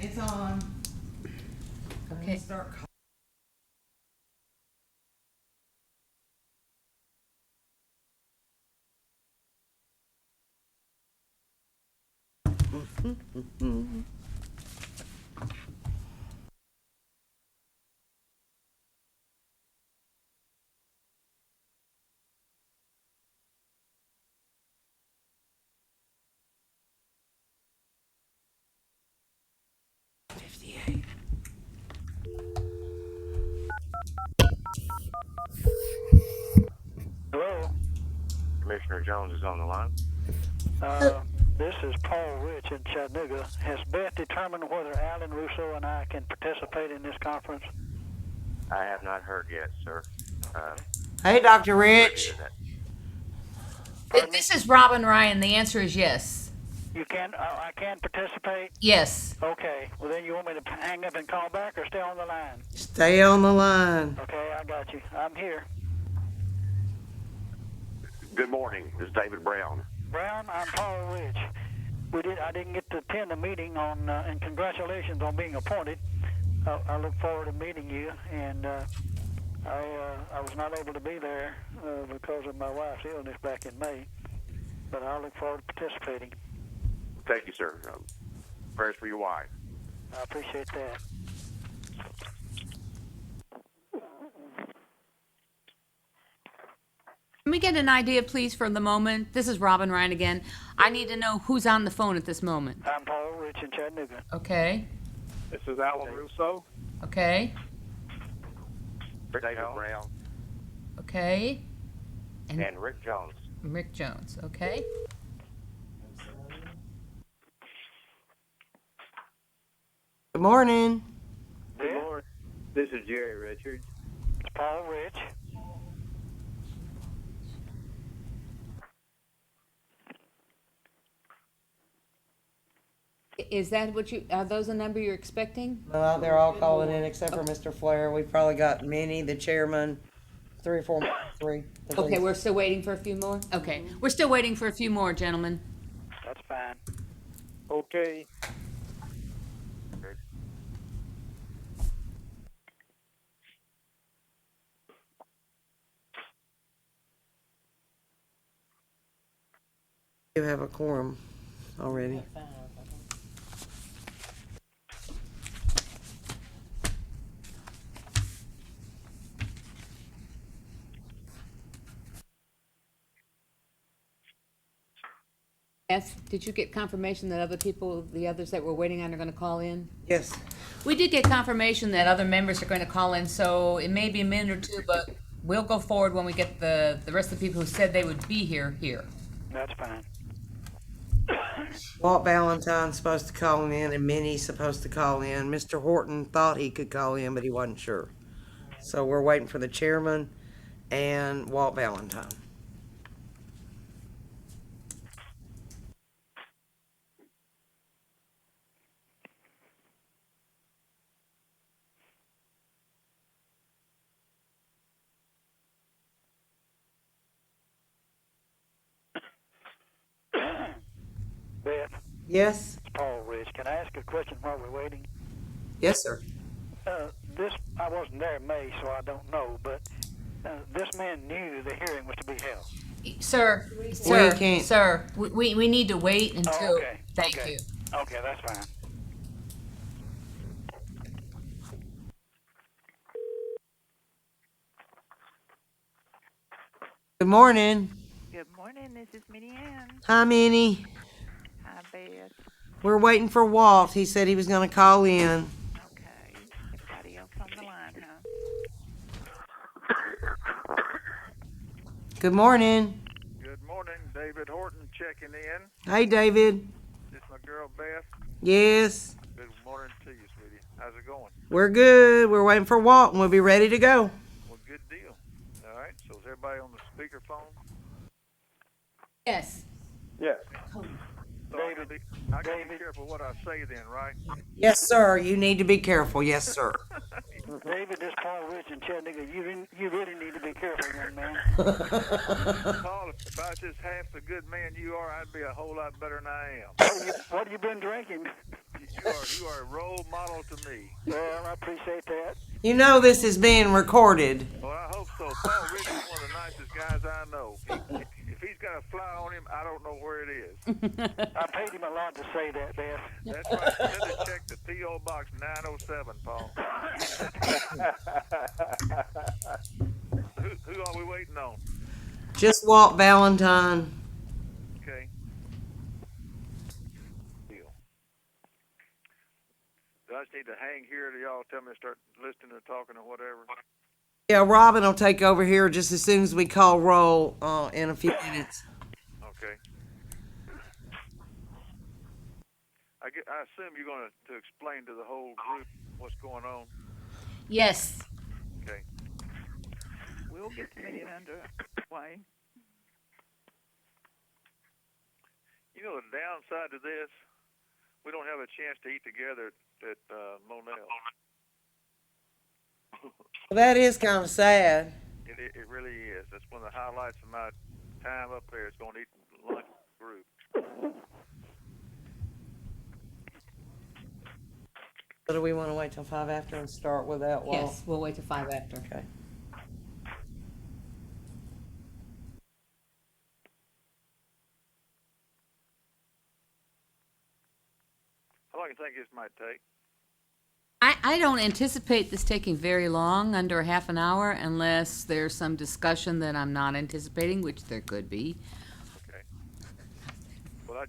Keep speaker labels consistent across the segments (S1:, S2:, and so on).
S1: It's on.
S2: Okay.
S1: Start.
S3: Hello.
S4: Commissioner Jones is on the line.
S3: This is Paul Rich in Chattanooga. Has Beth determined whether Alan Russo and I can participate in this conference?
S4: I have not heard yet, sir.
S1: Hey, Dr. Rich.
S2: This is Robin Ryan. The answer is yes.
S3: You can. I can participate.
S2: Yes.
S3: Okay. Well, then you want me to hang up and call back, or stay on the line?
S1: Stay on the line.
S3: Okay, I got you. I'm here.
S4: Good morning. This is David Brown.
S3: Brown, I'm Paul Rich. I didn't get to attend the meeting on, and congratulations on being appointed. I look forward to meeting you, and I was not able to be there because of my wife's illness back in May, but I look forward to participating.
S4: Thank you, sir. Prayers for your wife.
S3: I appreciate that.
S2: Can we get an idea, please, for the moment? This is Robin Ryan again. I need to know who's on the phone at this moment.
S3: I'm Paul Rich in Chattanooga.
S2: Okay.
S5: This is Alan Russo.
S2: Okay.
S4: David Brown
S2: Okay.
S4: and Rick Jones.
S2: Rick Jones. Okay.
S1: Good morning.
S5: Good morning. This is Jerry Richards.
S3: It's Paul Rich.
S2: Is that what are those the number you're expecting?
S1: No, they're all calling in except for Mr. Flair. We've probably got Minnie, the chairman, three.
S2: Okay, we're still waiting for a few more? Okay. We're still waiting for a few more, gentlemen.
S3: That's fine.
S5: Okay.
S1: You have a quorum already.
S2: Yes. Did you get confirmation that the others that we're waiting on are going to call in?
S1: Yes.
S2: We did get confirmation that other members are going to call in, so it may be a minute or two, but we'll go forward when we get the rest of the people who said they would be here.
S3: That's fine.
S1: Walt Valentine's supposed to call in and Minnie's supposed to call in. Mr. Horton thought he could call in, but he wasn't sure. So we're waiting for the chairman and Walt Valentine.
S3: Beth,
S1: Yes?
S3: it's Paul Rich. Can I ask a question while we're waiting?
S1: Yes, sir.
S3: I wasn't there in May, so I don't know, but this man knew the hearing was to be held.
S2: Sir,
S1: can't.
S2: sir, we need to wait until.
S3: Oh, okay.
S2: Thank
S3: Okay.
S2: you.
S3: Okay, that's fine.
S1: Good morning.
S6: Good morning, this is Minnie Ann.
S1: Hi, Minnie.
S6: Hi, Beth.
S1: We're waiting for Walt. He said he was going to call in.
S6: Okay. Everybody else on the line, huh?
S1: Good morning.
S5: Good morning. David Horton checking in.
S1: Hey, David.
S5: This my girl Beth.
S1: Yes.
S5: Good morning to you, sweetie. How's it going?
S1: We're good. We're waiting for Walt and we'll be ready to go.
S5: Well, good deal. All right. So is everybody on the speakerphone?
S2: Yes.
S5: Yes. So I gotta be careful what I say then, right?
S1: Yes, sir. You need to be careful. Yes, sir.
S3: David, this Paul Rich in Chattanooga. You really need to be careful, young man.
S5: Paul, if I was just half the good man you are, I'd be a whole lot better than I am.
S3: What have you been drinking?
S5: You are a role model to me.
S3: Well, I appreciate that.
S1: You know this is being recorded.
S5: Well, I hope so. Paul Rich is one of the nicest guys I know. If he's got a fly on him, I don't know where it is.
S3: I paid him a lot to say that, Beth.
S5: That's right. Send a check to P.O. Box 907, Paul. Who are we waiting on?
S1: Just Walt Valentine.
S5: Okay. Deal. Do I just need to hang here till y'all tell me to start listening or talking or whatever?
S1: Yeah, Robin will take over here just as soon as we call roll in a few minutes.
S5: Okay. I assume you're going to explain to the whole group what's going on.
S2: Yes.
S5: Okay.
S6: We'll get the meeting underway.
S5: You know the downside to this, we don't have a chance to eat together at Monell.
S1: That is kind of sad.
S5: It really is. That's one of the highlights of my time up there. Is going to eat lunch with the group.
S1: So do we want to wait till 5 after and start with that, Walt?
S2: Yes, we'll wait till 5 after.
S1: Okay.
S5: How long do you think this might take?
S2: I don't anticipate this taking very long, under half an hour, unless there's some discussion that I'm not anticipating, which there could be.
S5: Okay. Well,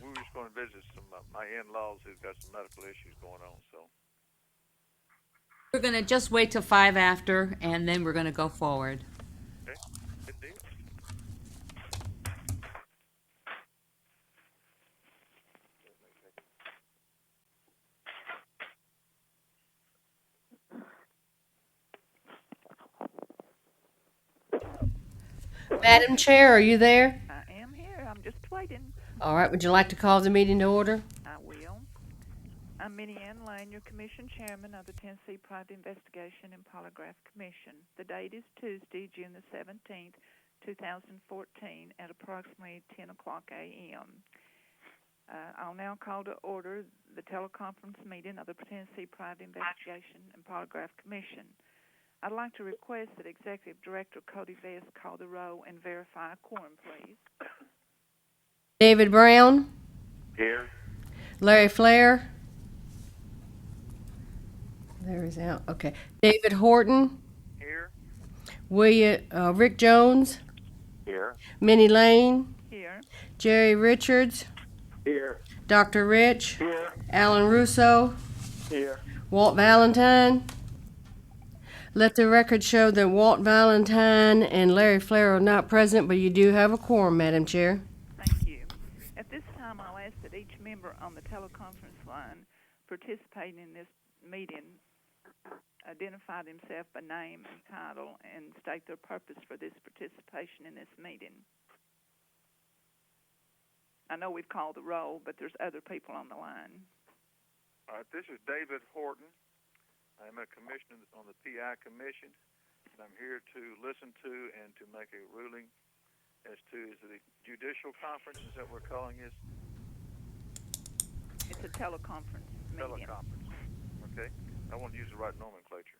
S5: we were just going to visit some my in-laws who've got some medical issues going on. So.
S2: We're gonna just wait till 5 after, and then we're gonna go forward.
S5: Okay. Good deal.
S7: Madam Chair, are you there?
S6: I am here. I'm just waiting.
S7: All right, would you like to call the meeting to order?
S6: I will. I'm Minnie Ann Lane, your Commission Chairman of the Tennessee Private Investigation and Polygraph Commission. The date is Tuesday, June the 17th, 2014, at approximately 10 o'clock a.m. I'll now call to order the teleconference meeting of the Tennessee Private Investigation and Polygraph Commission. I'd like to request that Executive Director Cody Vest call the roll and verify a quorum, please.
S7: David Brown,
S4: Here.
S7: Larry Flair. Larry's out. Okay. David Horton,
S5: Here.
S7: Rick Jones,
S4: Here.
S7: Minnie Lane,
S6: Here.
S7: Jerry Richards,
S4: Here.
S7: Dr. Rich,
S3: Here.
S7: Alan Russo,
S3: Here.
S7: Walt Valentine. Let the record show that Walt Valentine and Larry Flair are not present, but you do have a quorum, Madam Chair.
S6: Thank you. At this time, I'll ask that each member on the teleconference line participating in this meeting identify themselves by name and title and state their purpose for this participation in this meeting. I know we've called the roll, but there's other people on the line.
S5: All right. This is David Horton. I'm a commissioner on the PI Commission, and I'm here to listen to and to make a ruling as to the judicial conference, is that what we're calling this?
S6: It's a teleconference meeting.
S5: Teleconference. Okay. I want to use the right nomenclature.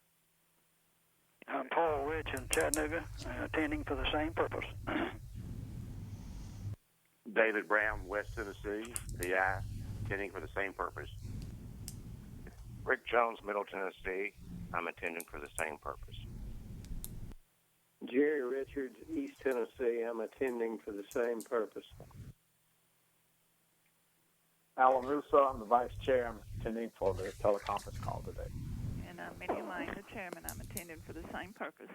S3: I'm Paul Rich in Chattanooga, attending for the same purpose.
S4: David Brown, West Tennessee, PI, attending for the same purpose. Rick Jones, Middle Tennessee. I'm attending for the same purpose.
S8: Jerry Richards, East Tennessee. I'm attending for the same purpose.
S9: Alan Russo, I'm the vice chair. I'm attending for the teleconference call today.
S6: And I'm Minnie Lane, the chairman. I'm attending for the same purpose.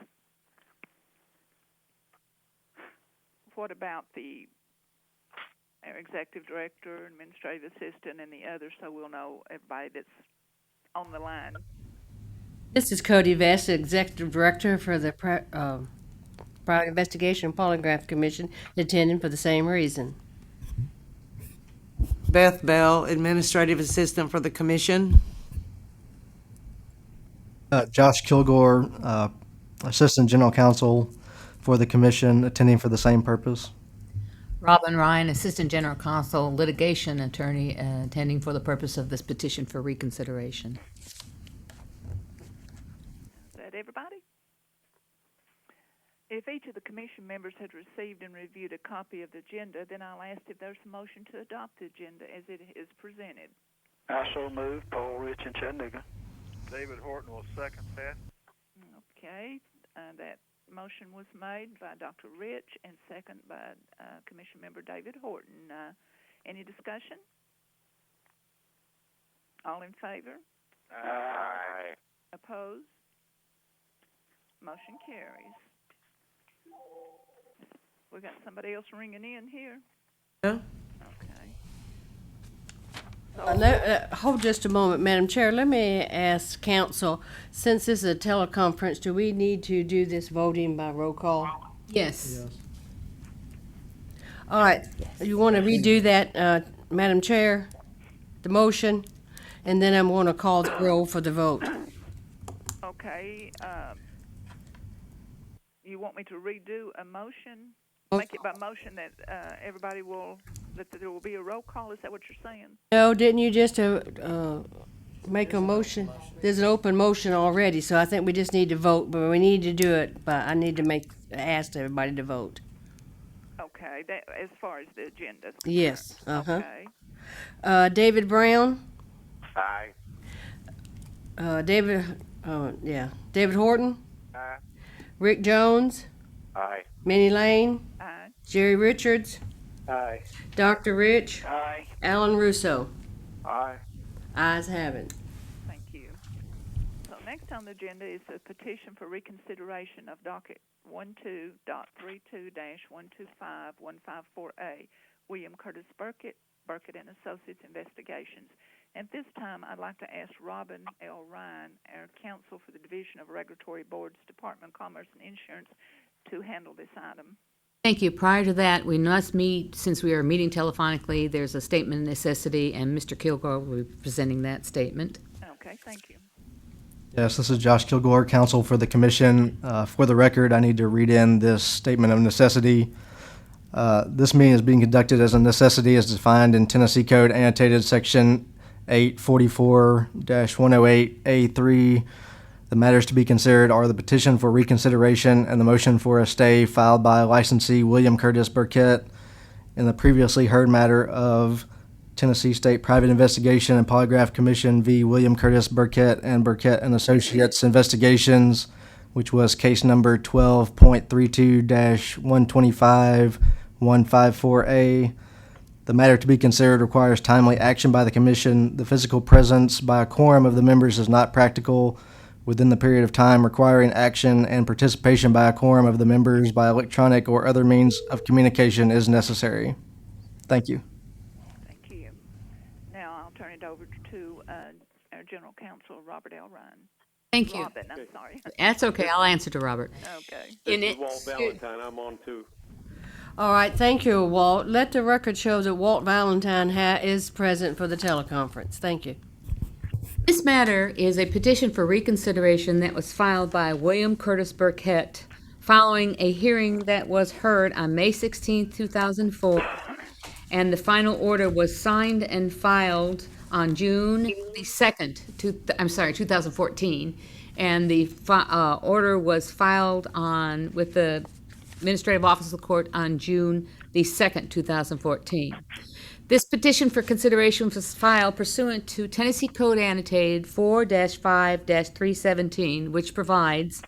S6: What about our executive director, administrative assistant, and the others, so we'll know everybody that's on the line?
S7: This is Cody Vest, Executive Director for the Private Investigation and Polygraph Commission, attending for the same reason.
S1: Beth Bell, Administrative Assistant for the Commission.
S10: Josh Kilgore, Assistant General Counsel for the Commission, attending for the same purpose.
S2: Robin Ryan, Assistant General Counsel, Litigation Attorney, attending for the purpose of this petition for reconsideration.
S6: Is that everybody? If each of the commission members had received and reviewed a copy of the agenda, then I'll ask if there's a motion to adopt the agenda as it is presented.
S3: I so move, Paul Rich in Chattanooga.
S5: David Horton will second that.
S6: Okay, that motion was made by Dr. Rich and second by Commission Member David Horton. Any discussion? All in favor?
S4: Aye.
S6: Opposed? Motion carries. We got somebody else ringing in here.
S1: Yeah.
S6: Okay.
S7: Hold just a moment, Madam Chair. Let me ask council, since this is a teleconference, do we need to do this voting by roll call?
S2: Yes.
S7: All right, you want to redo that, Madam Chair, the motion, and then I'm going to call the roll for the vote.
S6: Okay. You want me to redo a motion? Make it by motion that everybody will, that there will be a roll call? Is that what you're saying?
S7: No, didn't you just make a motion? There's an open motion already, so I think we just need to vote, but we need to do it, but I need to ask everybody to vote.
S6: Okay, that, as far as the agenda.
S7: Yes, uh-huh.
S6: Okay.
S7: David Brown?
S4: Aye.
S7: David Horton?
S4: Aye.
S7: Rick Jones?
S4: Aye.
S7: Minnie Lane?
S6: Aye.
S7: Jerry Richards?
S8: Aye.
S7: Dr. Rich?
S3: Aye.
S7: Alan Russo?
S4: Aye.
S7: Ayes have it.
S6: Thank you. So next on the agenda is a petition for reconsideration of docket 12.32-125-154A, William Curtis Burkett and Associates Investigations. At this time, I'd like to ask Robin L. Ryan, our counsel for the Division of Regulatory Boards, Department of Commerce and Insurance, to handle this item.
S2: Thank you. Prior to that, we must meet, since we are meeting telephonically, there's a statement of necessity, and Mr. Kilgore will be presenting that statement.
S6: Okay, thank you.
S10: Yes, this is Josh Kilgore, counsel for the commission. For the record, I need to read in this statement of necessity. This meeting is being conducted as a necessity as defined in Tennessee Code annotated section 844-108A3. The matters to be considered are the petition for reconsideration and the motion for a stay filed by licensee William Curtis Burkett in the previously heard matter of Tennessee State Private Investigation and Polygraph Commission v. William Curtis Burkett and Associates Investigations, which was case number 12.32-125-154A. The matter to be considered requires timely action by the Commission. The physical presence by a quorum of the members is not practical within the period of time requiring action, and participation by a quorum of the members by electronic or other means of communication is necessary. Thank you.
S6: Thank you. Now I'll turn it over to our General Counsel, Robert L. Ryan.
S2: Thank you.
S6: Robin, I'm sorry.
S2: That's okay. I'll answer to Robert.
S6: Okay.
S8: This is Walt Valentine. I'm on too.
S7: All right, thank you, Walt. Let the record show that Walt Valentine is present for the teleconference. Thank you.
S2: This matter is a petition for reconsideration that was filed by William Curtis Burkett following a hearing that was heard on May 16, 2004, and the final order was signed and filed on June the 2nd, 2014, and the order was filed with the Administrative Office of the Court on June the 2nd, 2014. This petition for consideration was filed pursuant to Tennessee Code Annotated 4-5-317, which provides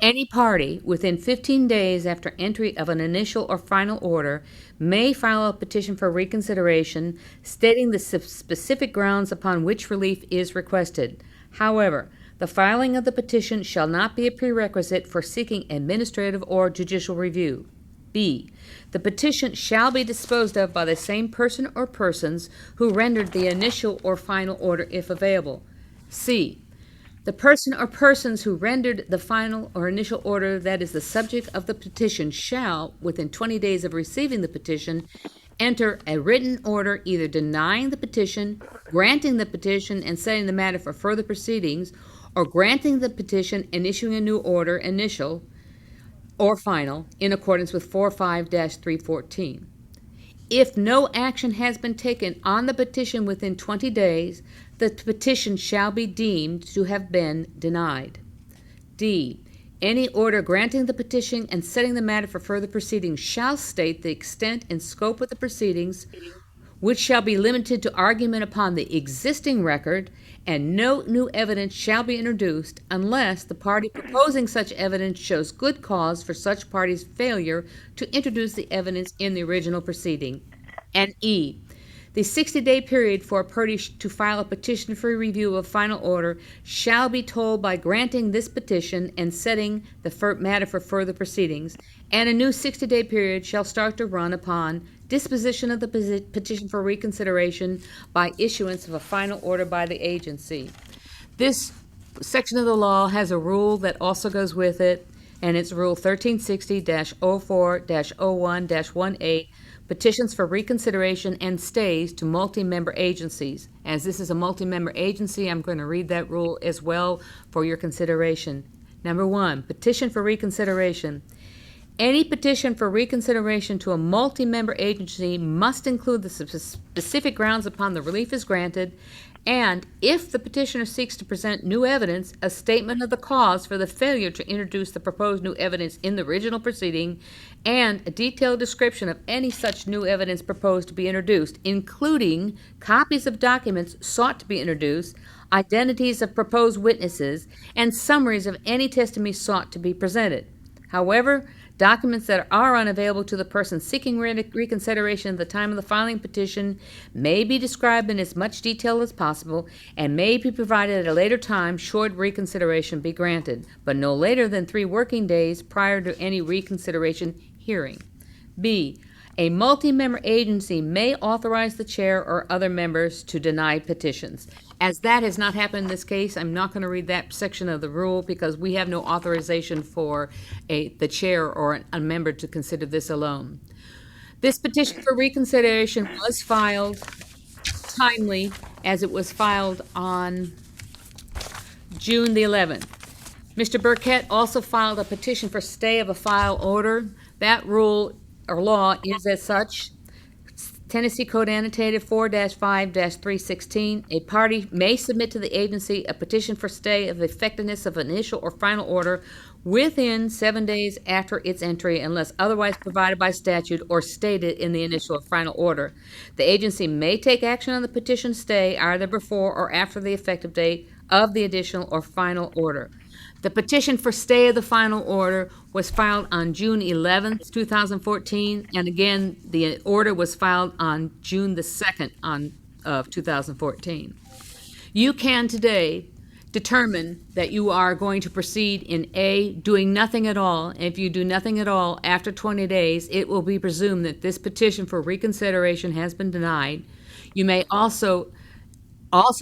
S2: any party within 15 days after entry of an initial or final order may file a petition for reconsideration stating the specific grounds upon which relief is requested. However, the filing of the petition shall not be a prerequisite for seeking administrative or judicial review. B. The petition shall be disposed of by the same person or persons who rendered the initial or final order if available. C. The person or persons who rendered the final or initial order that is the subject of the petition shall, within 20 days of receiving the petition, enter a written order either denying the petition, granting the petition, and setting the matter for further proceedings, or granting the petition and issuing a new order, initial or final, in accordance with 4-5-314. If no action has been taken on the petition within 20 days, the petition shall be deemed to have been denied. D. Any order granting the petition and setting the matter for further proceedings shall state the extent and scope of the proceedings, which shall be limited to argument upon the existing record, and no new evidence shall be introduced unless the party proposing such evidence shows good cause for such party's failure to introduce the evidence in the original proceeding. And E. The 60-day period for a party to file a petition for review of final order shall be told by granting this petition and setting the matter for further proceedings, and a new 60-day period shall start to run upon disposition of the petition for reconsideration by issuance of a final order by the agency. This section of the law has a rule that also goes with it, and it's Rule 1360-04-01-18, petitions for reconsideration and stays to multi-member agencies. As this is a multi-member agency, I'm going to read that rule as well for your consideration. Number 1, petition for reconsideration. Any petition for reconsideration to a multi-member agency must include the specific grounds upon the relief is granted, and if the petitioner seeks to present new evidence, a statement of the cause for the failure to introduce the proposed new evidence in the original proceeding, and a detailed description of any such new evidence proposed to be introduced, including copies of documents sought to be introduced, identities of proposed witnesses, and summaries of any testimony sought to be presented. However, documents that are unavailable to the person seeking reconsideration at the time of the filing petition may be described in as much detail as possible and may be provided at a later time should reconsideration be granted, but no later than 3 working days prior to any reconsideration hearing. B. A multi-member agency may authorize the chair or other members to deny petitions. As that has not happened in this case, I'm not going to read that section of the rule because we have no authorization for the chair or a member to consider this alone. This petition for reconsideration was filed timely, as it was filed on June the 11th. Mr. Burkett also filed a petition for stay of a file order. That rule or law is as such. Tennessee Code Annotated 4-5-316, a party may submit to the agency a petition for stay of effectiveness of initial or final order within 7 days after its entry unless otherwise provided by statute or stated in the initial or final order. The agency may take action on the petition stay either before or after the effective date of the additional or final order. The petition for stay of the final order was filed on June 11th, 2014, and again, the order was filed on June the 2nd of 2014. You can today determine that you are going to proceed in A, doing nothing at all. If you do nothing at all after 20 days, it will be presumed that this petition for reconsideration has been denied. You may also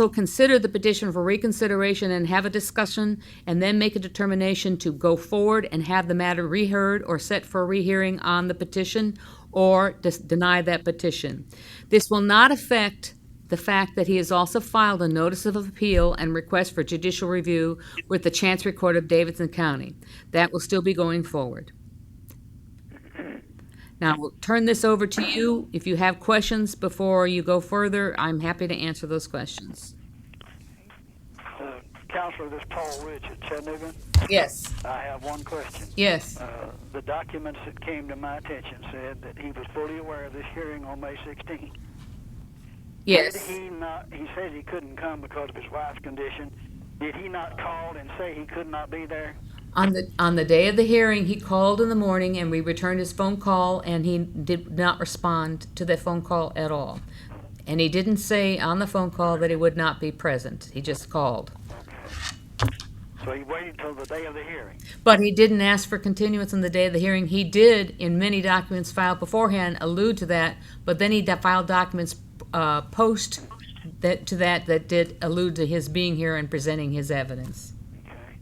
S2: consider the petition for reconsideration and have a discussion and then make a determination to go forward and have the matter reheard or set for a rehearing on the petition or deny that petition. This will not affect the fact that he has also filed a notice of appeal and request for judicial review with the Chancery Court of Davidson County. That will still be going forward. Now, we'll turn this over to you. If you have questions before you go further, I'm happy to answer those questions.
S3: Counselor, this is Paul Rich at Chattanooga.
S2: Yes.
S3: I have one question.
S2: Yes.
S3: The documents that came to my attention said that he was fully aware of this hearing on May 16th.
S2: Yes.
S3: Did he not? He said he couldn't come because of his wife's condition. Did he not call and say he could not be there?
S2: On the day of the hearing, he called in the morning, and we returned his phone call, and he did not respond to the phone call at all. And he didn't say on the phone call that he would not be present. He just called.
S3: So he waited till the day of the hearing.
S2: But he didn't ask for continuance on the day of the hearing. He did, in many documents filed beforehand, allude to that, but then he filed documents post that did allude to his being here and presenting his evidence.
S3: Okay.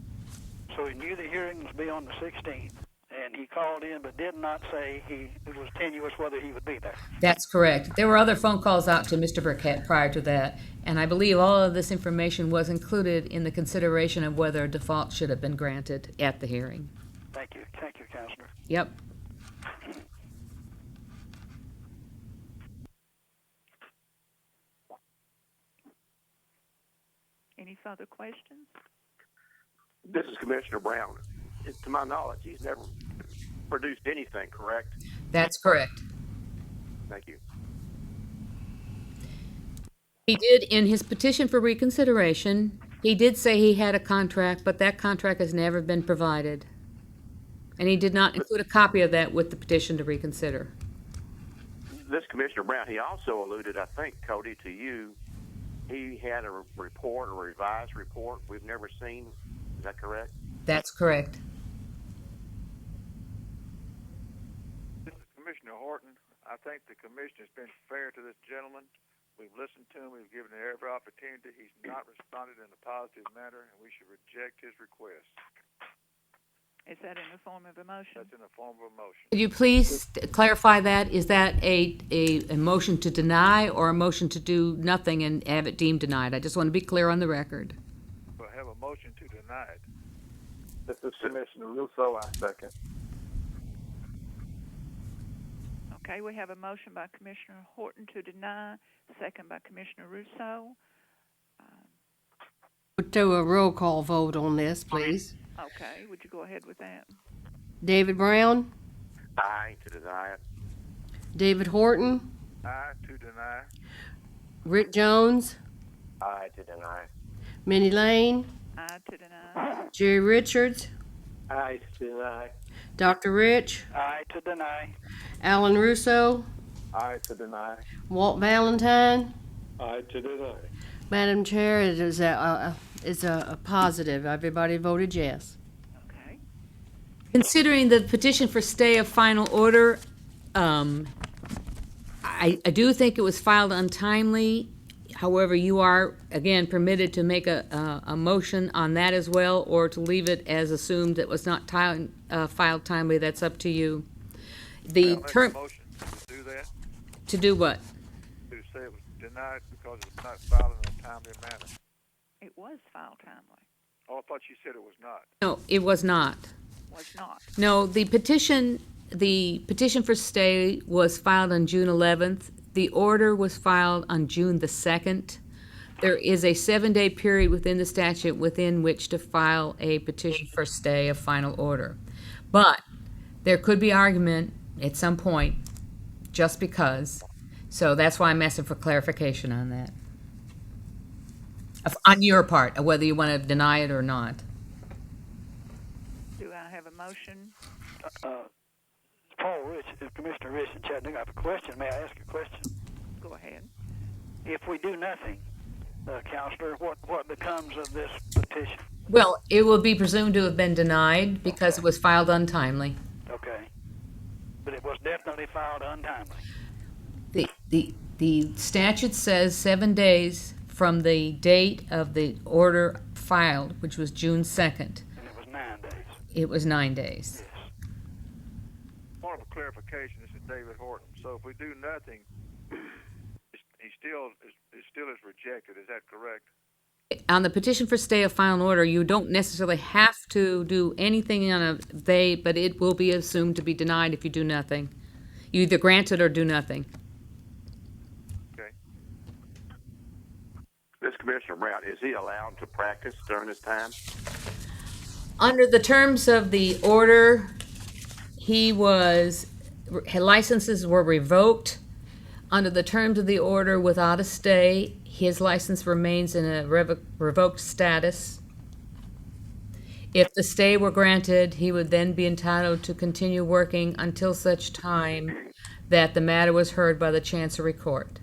S3: So he knew the hearing was be on the 16th, and he called in but did not say it was tenuous whether he would be there.
S2: That's correct. There were other phone calls out to Mr. Burkett prior to that, and I believe all of this information was included in the consideration of whether a default should have been granted at the hearing.
S3: Thank you, Counselor.
S2: Yep.
S6: Any further questions?
S4: This is Commissioner Brown. To my knowledge, he's never produced anything, correct?
S2: That's correct.
S4: Thank you.
S2: He did, in his petition for reconsideration, he did say he had a contract, but that contract has never been provided. And he did not include a copy of that with the petition to reconsider.
S4: This Commissioner Brown, he also alluded, I think, Cody, to you. He had a report, a revised report we've never seen. Is that correct?
S2: That's correct.
S5: This is Commissioner Horton. I think the commission has been fair to this gentleman. We've listened to him. We've given him every opportunity. He's not responded in a positive manner, and we should reject his request.
S6: Is that in the form of a motion?
S5: That's in the form of a motion.
S2: Could you please clarify that? Is that a motion to deny or a motion to do nothing and have it deemed denied? I just want to be clear on the record.
S5: We'll have a motion to deny it.
S9: This is Commissioner Russo. I second.
S6: Okay, we have a motion by Commissioner Horton to deny, second by Commissioner Russo.
S7: We'll do a roll call vote on this, please.
S6: Okay, would you go ahead with that?
S7: David Brown,
S4: Aye to deny it.
S7: David Horton,
S5: Aye to deny.
S7: Rick Jones,
S4: Aye to deny.
S7: Minnie Lane,
S6: Aye to deny.
S7: Jerry Richards,
S8: Aye to deny.
S7: Dr. Rich,
S3: Aye to deny.
S7: Alan Russo,
S9: Aye to deny.
S7: Walt Valentine.
S8: Aye to deny.
S7: Madam Chair, it is a positive. Everybody voted yes.
S6: Okay.
S2: Considering the petition for stay of final order, I do think it was filed untimely. However, you are, again, permitted to make a motion on that as well, or to leave it as assumed it was not filed timely. That's up to you. The
S5: I'll make a
S2: term,
S5: motion to do that,
S2: to do what?
S5: to say it was denied because it was not filed in a timely manner.
S6: It was filed timely.
S5: Oh, I thought you said it was not.
S2: No, it was not.
S6: Was not.
S2: No, the petition for stay was filed on June 11th. The order was filed on June the 2nd. There is a 7-day period within the statute within which to file a petition for stay of final order. But there could be argument at some point, just because. So that's why I'm asking for clarification on that. On your part, of whether you want to deny it or not.
S6: Do I have a motion?
S3: Paul Rich, Commissioner Rich in Chattanooga, I have a question. May I ask a question?
S6: Go ahead.
S3: If we do nothing, Counselor, what becomes of this petition?
S2: Well, it will be presumed to have been denied because it was filed untimely.
S3: Okay. But it was definitely filed untimely.
S2: The statute says 7 days from the date of the order filed, which was June 2nd.
S3: And it was 9 days.
S2: It was 9 days.
S3: Yes.
S5: Point of clarification, this is David Horton. So if we do nothing, it still is rejected. Is that correct?
S2: On the petition for stay of final order, you don't necessarily have to do anything on a day, but it will be assumed to be denied if you do nothing. You either grant it or do nothing.
S5: Okay.
S4: This Commissioner Brown, is he allowed to practice during this time?
S2: Under the terms of the order, his licenses were revoked. Under the terms of the order, without a stay, his license remains in a revoked status. If the stay were granted, he would then be entitled to continue working until such time that the matter was heard by the Chancery Court.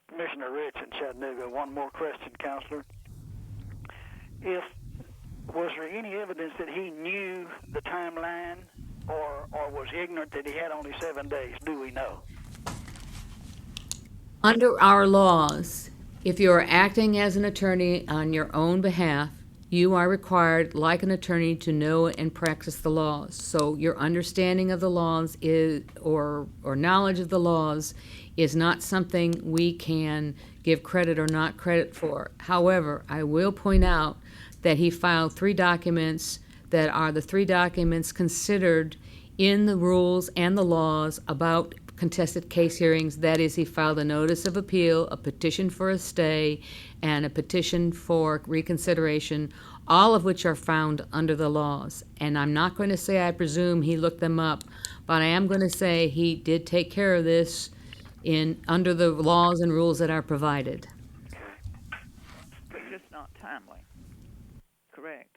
S3: Commissioner Rich in Chattanooga, one more question, Counselor. Was there any evidence that he knew the timeline or was ignorant that he had only 7 days? Do we know?
S2: Under our laws, if you are acting as an attorney on your own behalf, you are required, like an attorney, to know and practice the laws. So your understanding of the laws or knowledge of the laws is not something we can give credit or not credit for. However, I will point out that he filed 3 documents that are the 3 documents considered in the rules and the laws about contested case hearings. That is, he filed a notice of appeal, a petition for a stay, and a petition for reconsideration, all of which are found under the laws. And I'm not going to say I presume he looked them up, but I am going to say he did take care of this under the laws and rules that are provided.
S6: But just not timely. Correct.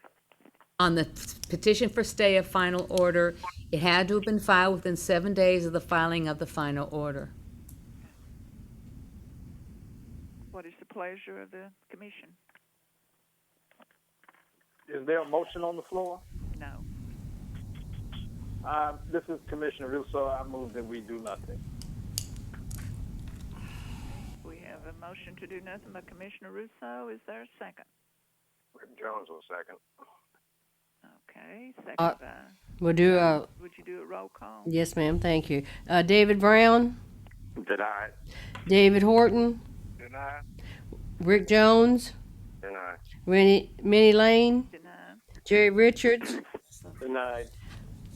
S2: On the petition for stay of final order, it had to have been filed within 7 days of the filing of the final order.
S6: What is the pleasure of the commission?
S9: Is there a motion on the floor?
S6: No.
S9: This is Commissioner Russo. I move that we do nothing.
S6: We have a motion to do nothing by Commissioner Russo. Is there a second?
S4: Rick Jones will second.
S6: Okay, second by.
S7: We'll do a,
S6: Would you do a roll call?
S7: yes, ma'am, thank you. David Brown,
S4: Denied.
S7: David Horton,
S5: Deny.
S7: Rick Jones,
S4: Denied.
S7: Minnie Lane,
S6: Deny.
S7: Jerry Richards,
S8: Denied.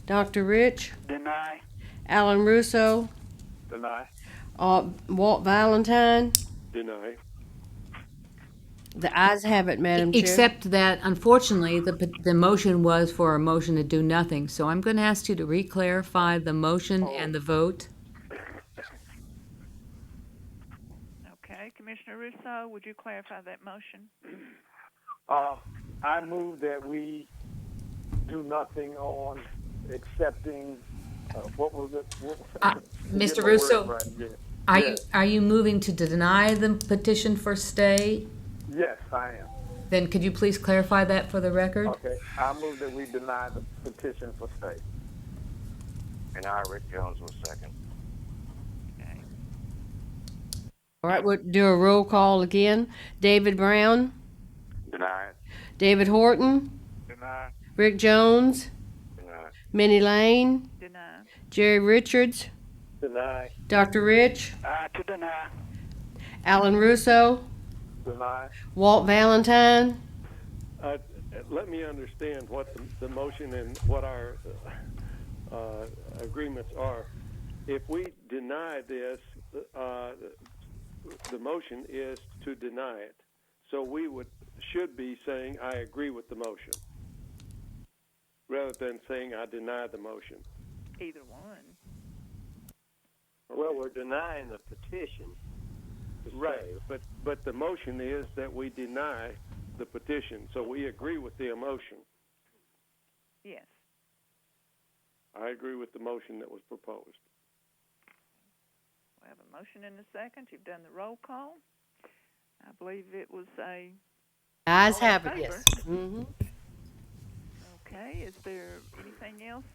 S7: Dr. Rich,
S3: Deny.
S7: Alan Russo,
S9: Deny.
S7: Walt Valentine.
S9: Deny.
S7: The ayes have it, Madam Chair.
S2: Except that, unfortunately, the motion was for a motion to do nothing. So I'm going to ask you to re-clarify the motion and the vote.
S6: Okay, Commissioner Russo, would you clarify that motion?
S9: I move that we do nothing on accepting, what was it?
S2: Mr.
S9: Get my
S2: Russo,
S9: words right, yeah.
S2: are you moving to deny the petition for stay?
S9: Yes, I am.
S2: Then could you please clarify that for the record?
S9: Okay, I move that we deny the petition for stay.
S4: And I, Rick Jones, will second.
S6: Okay.
S7: All right, we'll do a roll call again. David Brown,
S4: Denied.
S7: David Horton,
S5: Deny.
S7: Rick Jones,
S4: Denied.
S7: Minnie Lane,
S6: Deny.
S7: Jerry Richards,
S8: Deny.
S7: Dr. Rich,
S3: To deny.
S7: Alan Russo,
S9: Deny.
S7: Walt Valentine.
S8: Let me understand what the motion and what our agreements are. If we deny this, the motion is to deny it. So we should be saying, I agree with the motion, rather than saying, I deny the motion.
S6: Either one.
S8: Well, we're denying the petition. Right, but the motion is that we deny the petition, so we agree with the motion.
S6: Yes.
S8: I agree with the motion that was proposed.
S6: We have a motion and a second. You've done the roll call. I believe it was a.
S7: Ayes
S6: all in
S7: have it,
S6: favor.
S7: yes. Mm-hmm.
S6: Okay, is there anything else,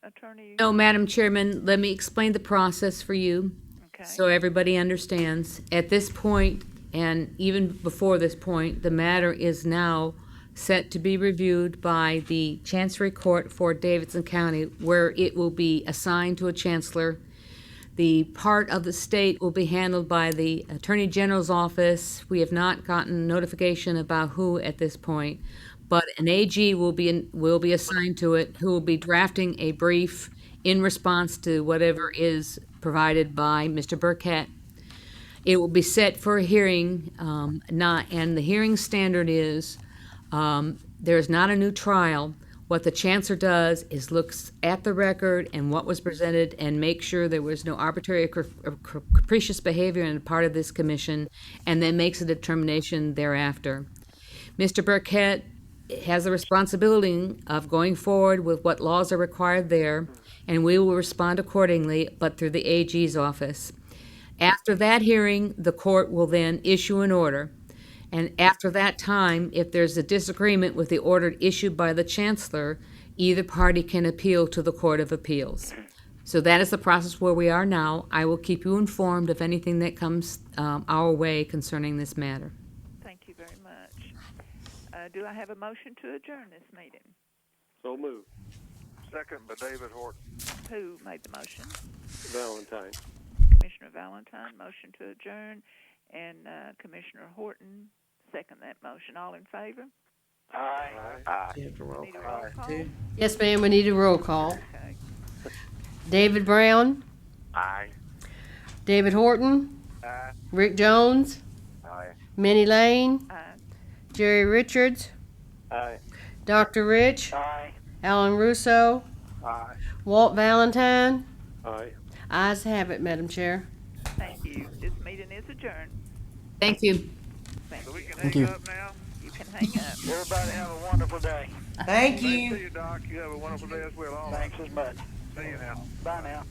S6: Attorney?
S2: No, Madam Chairman, let me explain the process for you.
S6: Okay.
S2: So everybody understands. At this point, and even before this point, the matter is now set to be reviewed by the Chancery Court for Davidson County, where it will be assigned to a chancellor. The part of the state will be handled by the Attorney General's office. We have not gotten notification about who at this point, but an AG will be assigned to it, who will be drafting a brief in response to whatever is provided by Mr. Burkett. It will be set for a hearing, and the hearing standard is there is not a new trial. What the chancellor does is looks at the record and what was presented and make sure there was no arbitrary or capricious behavior on the part of this commission, and then makes a determination thereafter. Mr. Burkett has the responsibility of going forward with what laws are required there, and we will respond accordingly, but through the AG's office. After that hearing, the court will then issue an order. And after that time, if there's a disagreement with the order issued by the chancellor, either party can appeal to the Court of Appeals. So that is the process where we are now. I will keep you informed of anything that comes our way concerning this matter.
S6: Thank you very much. Do I have a motion to adjourn this meeting?
S8: So moved.
S5: Second by David Horton.
S6: Who made the motion?
S8: Valentine.
S6: Commissioner Valentine, motion to adjourn, and Commissioner Horton, second that motion. All in favor?
S3: Aye.
S4: Aye.
S1: You have to roll
S6: Need a
S1: call.
S6: roll call?
S7: Yes, ma'am, we need a roll call.
S6: Okay.
S7: David Brown,
S4: Aye.
S7: David Horton,
S5: Aye.
S7: Rick Jones,
S4: Aye.
S7: Minnie Lane,
S6: Aye.
S7: Jerry Richards,
S9: Aye.
S7: Dr. Rich,
S3: Aye.
S7: Alan Russo,
S5: Aye.
S7: Walt Valentine.
S8: Aye.
S7: Ayes have it, Madam Chair.
S6: Thank you. This meeting is adjourned.
S2: Thank you.
S5: So we can
S10: Thank
S5: hang
S10: you.
S5: up now?
S6: You can hang up.
S3: Everybody have a wonderful day.
S1: Thank
S5: Thanks to
S1: you.
S5: you, Doc. You have a wonderful day as well. All right.
S3: Thanks as much.
S5: See you now.
S3: Bye now.